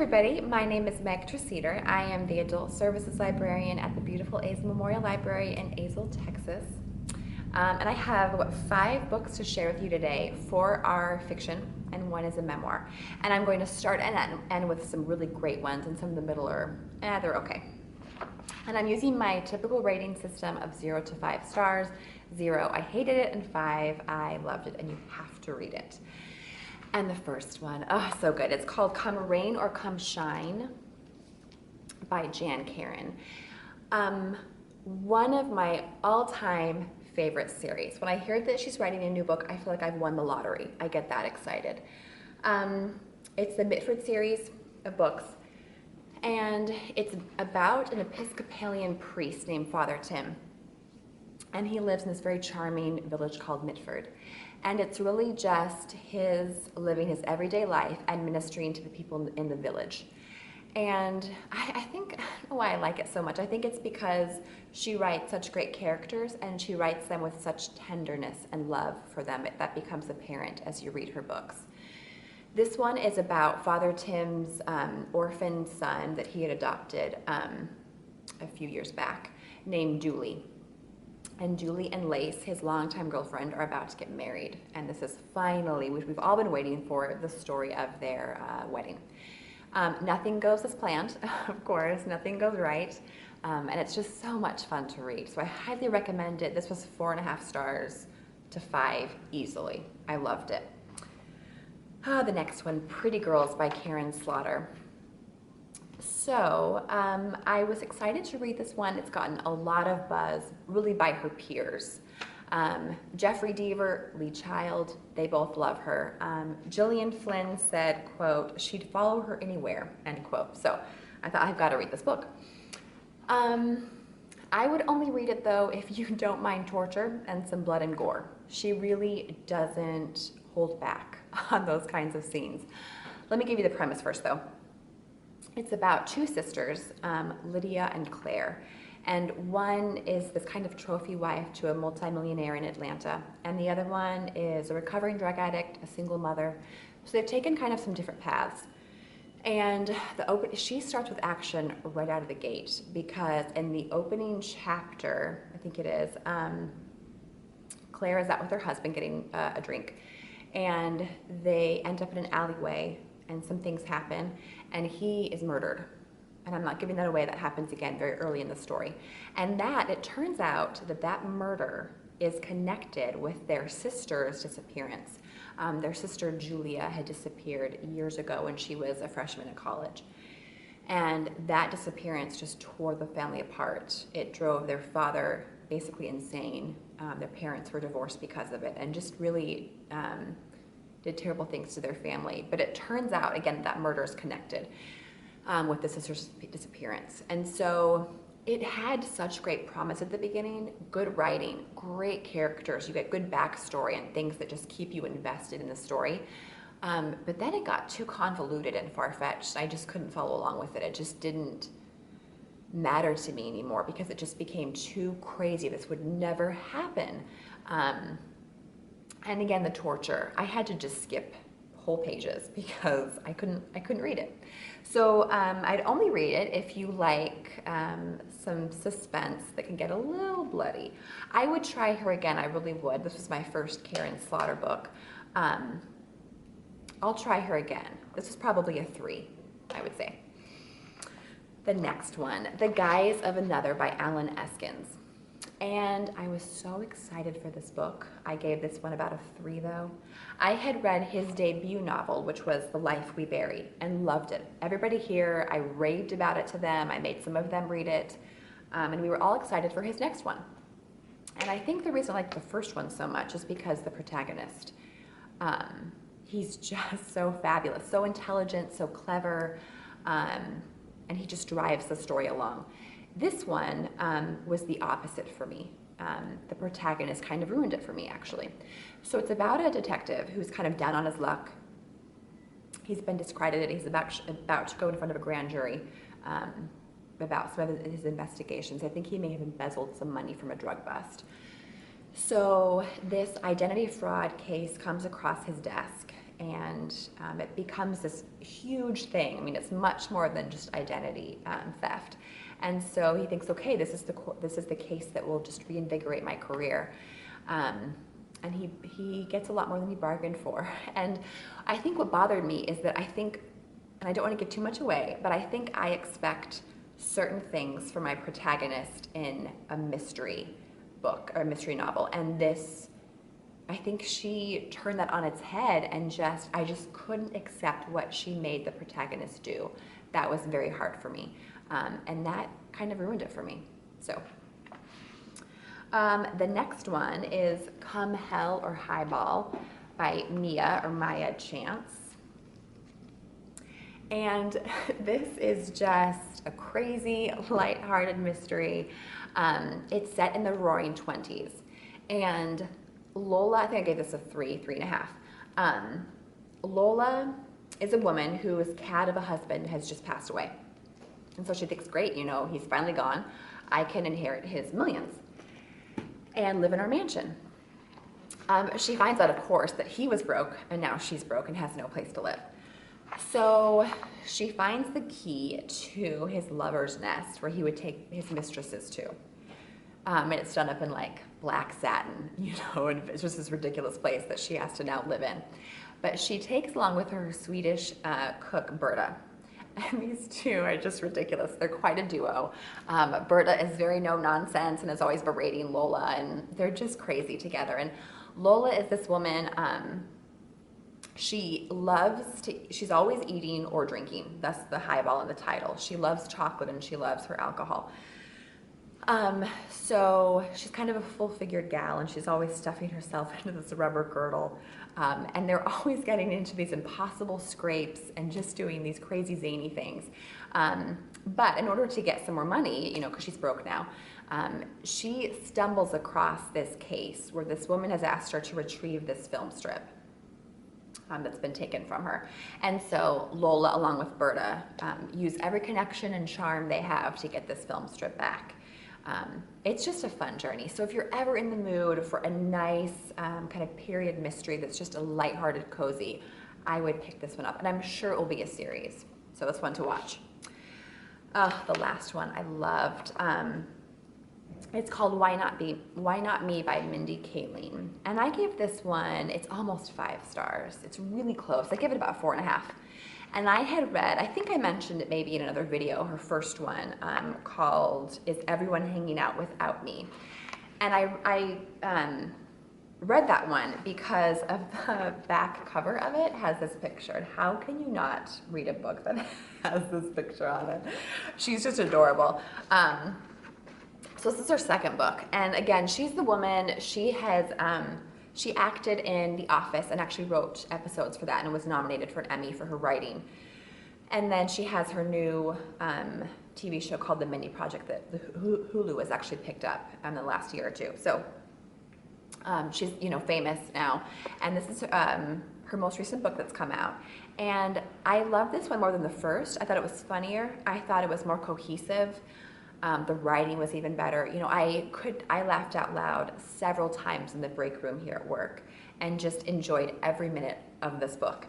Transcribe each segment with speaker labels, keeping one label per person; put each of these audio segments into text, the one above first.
Speaker 1: everybody, my name is Meg Treseder. I am the Adult Services Librarian at the beautiful Azle Memorial Library in Azle, Texas. And I have 5 books to share with you today. 4 are fiction and 1 is a memoir. And I'm going to start and end with some really great ones, and some of the middle are, they're okay. And I'm using my typical rating system of 0 to 5 stars. 0, I hated it, and 5, I loved it, and you have to read it. And the first one, oh, so good. It's called Come Rain or Come Shine by KARIN. One of my all-time favorite series. When I hear that she's writing a new book, I feel like I've won the lottery. I get that excited. It's the Mitford series of books, and it's about an Episcopalian priest named Father Tim. And he lives in this very charming village called Mitford. And it's really just his living his everyday life and ministering to the people in the village. And I think, I don't know why I like it so much. I think it's because she writes such great characters, and she writes them with such tenderness and love for them. That becomes apparent as you read her books. This one is about Father Tim's orphan son that he had adopted a few years back, named Julie. And Julie and Lace, his longtime girlfriend, are about to get married. And this is finally, which we've all been waiting for, the story of their wedding. Nothing goes as planned, of course, nothing goes right. And it's just so much fun to read. So I highly recommend it. This was 4.5 stars to 5 easily. I loved it. The next one, Pretty Girls by Karen Slaughter. So I was excited to read this one. It's gotten a lot of buzz, really by her peers. Jeffrey Deaver, Lee Child, they both love her. Gillian Flynn said, quote, she'd follow her anywhere, end quote. So I thought, I've got to read this book. I would only read it, though, if you don't mind torture and some blood and gore. She really doesn't hold back on those kinds of scenes. Let me give you the premise first, though. It's about 2 sisters, Lydia and Claire, and one is this kind of trophy wife to a multimillionaire in Atlanta, and the other one is a recovering drug addict, a single mother. So they've taken kind of some different paths. And she starts with action right out of the gate, because in the opening chapter, I think it is, Claire is out with her husband getting a drink, and they end up in an alleyway, and some things happen, and he is murdered. And I'm not giving that away. That happens again very early in the story. And it turns out that that murder is connected with their sister's disappearance. Their sister Julia had disappeared years ago when she was a freshman in college. And that disappearance just tore the family apart. It drove their father basically insane. Their parents were divorced because of it, and just really did terrible things to their family. But it turns out, again, that murder is connected with the sister's disappearance. And so it had such great promise at the beginning, good writing, great characters. You get good backstory and things that just keep you invested in the story. But then it got too convoluted and far-fetched. I just couldn't follow along with it. It just didn't matter to me anymore, because it just became too crazy. This would never happen. And again, the torture. I had to just skip whole pages because I couldn't read it. So I'd only read it if you like some suspense that can get a little bloody. I would try her again. I really would. This was my first Karen Slaughter book. I'll try her again. This is probably a 3, I would say. The next one, The Guise of Another by Alan Eskins. And I was so excited for this book. I gave this one about a 3, though. I had read his debut novel, which was The Life We Bury, and loved it. Everybody here, I raved about it to them. I made some of them read it. And we were all excited for his next one. And I think the reason I liked the first one so much is because the protagonist, he's just so fabulous, so intelligent, so clever, and he just drives the story along. This one was the opposite for me. The protagonist kind of ruined it for me, actually. So it's about a detective who's kind of down on his luck. He's been discredited. He's about to go in front of a grand jury about some of his investigations. I think he may have embezzled some money from a drug bust. So this identity fraud case comes across his desk, and it becomes this huge thing. I mean, it's much more than just identity theft. And so he thinks, okay, this is the case that will just reinvigorate my career. And he gets a lot more than he bargained for. And I think what bothered me is that and I don't want to give too much away, but I think I expect certain things for my protagonist in a mystery book or a mystery novel. And this, I think she turned that on its head, and I just couldn't accept what she made the protagonist do. That was very hard for me. And that kind of ruined it for me. So the next one is Come Hell or Highball by Maya Chance. And this is just a crazy, lighthearted mystery. It's set in the Roaring 20s. And Lola, I think I gave this a 3.5. Lola is a woman whose cat of a husband has just passed away. And so she thinks, great, you know, he's finally gone. I can inherit his millions and live in our mansion. She finds out, of course, that he was broke, and now she's broke and has no place to live. So she finds the key to his lover's nest, where he would take his mistresses to. And it's done up in like black satin, you know, and it's just this ridiculous place that she has to now live in. But she takes along with her Swedish cook, Berta. And these two are just ridiculous. They're quite a duo. Berta is very no-nonsense and is always berating Lola, and they're just crazy together. And Lola is this woman, she's always eating or drinking. That's the highball in the title. She loves chocolate and she loves her alcohol. So she's kind of a full-figured gal, and she's always stuffing herself into this rubber girdle. And they're always getting into these impossible scrapes and just doing these crazy zany things. But in order to get some more money, you know, because she's broke now, she stumbles across this case where this woman has asked her to retrieve this film strip that's been taken from her. And so Lola, along with Berta, use every connection and charm they have to get this film strip back. It's just a fun journey. So if you're ever in the mood for a nice kind of period mystery that's just a lighthearted, cozy, I would pick this one up. And I'm sure it will be a series. So it's one to watch. The last one I loved. It's called Why Not Me by Mindy Kaling. And I gave this one, it's almost 5 stars. It's really close. I give it about 4.5. And I had read, I think I mentioned it maybe in another video, her first one called Is Everyone Hanging Out Without Me? And I read that one because of the back cover of it has this picture. And how can you not read a book that has this picture on it? She's just adorable. So this is her second book. And again, she's the woman, she acted in The Office and actually wrote episodes for that and was nominated for an Emmy for her writing. And then she has her new TV show called The Mindy Project that Hulu has actually picked up in the last year or two. So she's, you know, famous now. And this is her most recent book that's come out. And I love this one more than the first. I thought it was funnier. I thought it was more cohesive. The writing was even better. You know, I laughed out loud several times in the break room here at work and just enjoyed every minute of this book.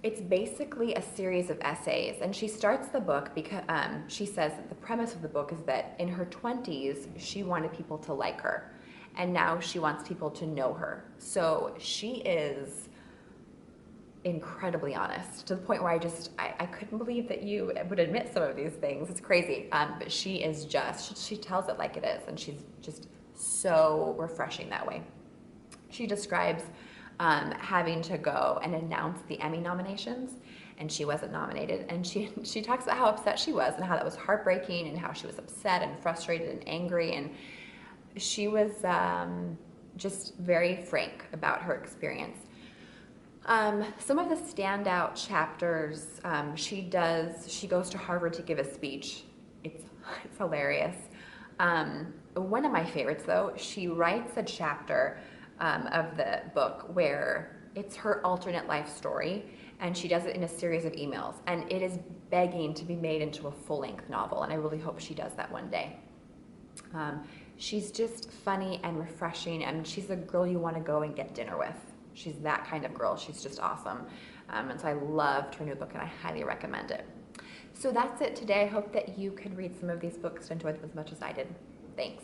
Speaker 1: It's basically a series of essays, and she starts the book because she says that the premise of the book is that in her 20s, she wanted people to like her, and now she wants people to know her. So she is incredibly honest, to the point where I couldn't believe that you would admit some of these things. It's crazy. But she is she tells it like it is, and she's just so refreshing that way. She describes having to go and announce the Emmy nominations, and she wasn't nominated. And she talks about how upset she was and how that was heartbreaking and how she was upset and frustrated and angry. And she was just very frank about her experience. Some of the standout chapters, she goes to Harvard to give a speech. It's hilarious. One of my favorites, though, she writes a chapter of the book where it's her alternate life story, and she does it in a series of emails, and it is begging to be made into a full-length novel, and I really hope she does that one day. She's just funny and refreshing, and she's a girl you want to go and get dinner with. She's that kind of girl. She's just awesome. And so I loved her new book and I highly recommend it. So that's it today. I hope that you could read some of these books and enjoy them as much as I did. Thanks.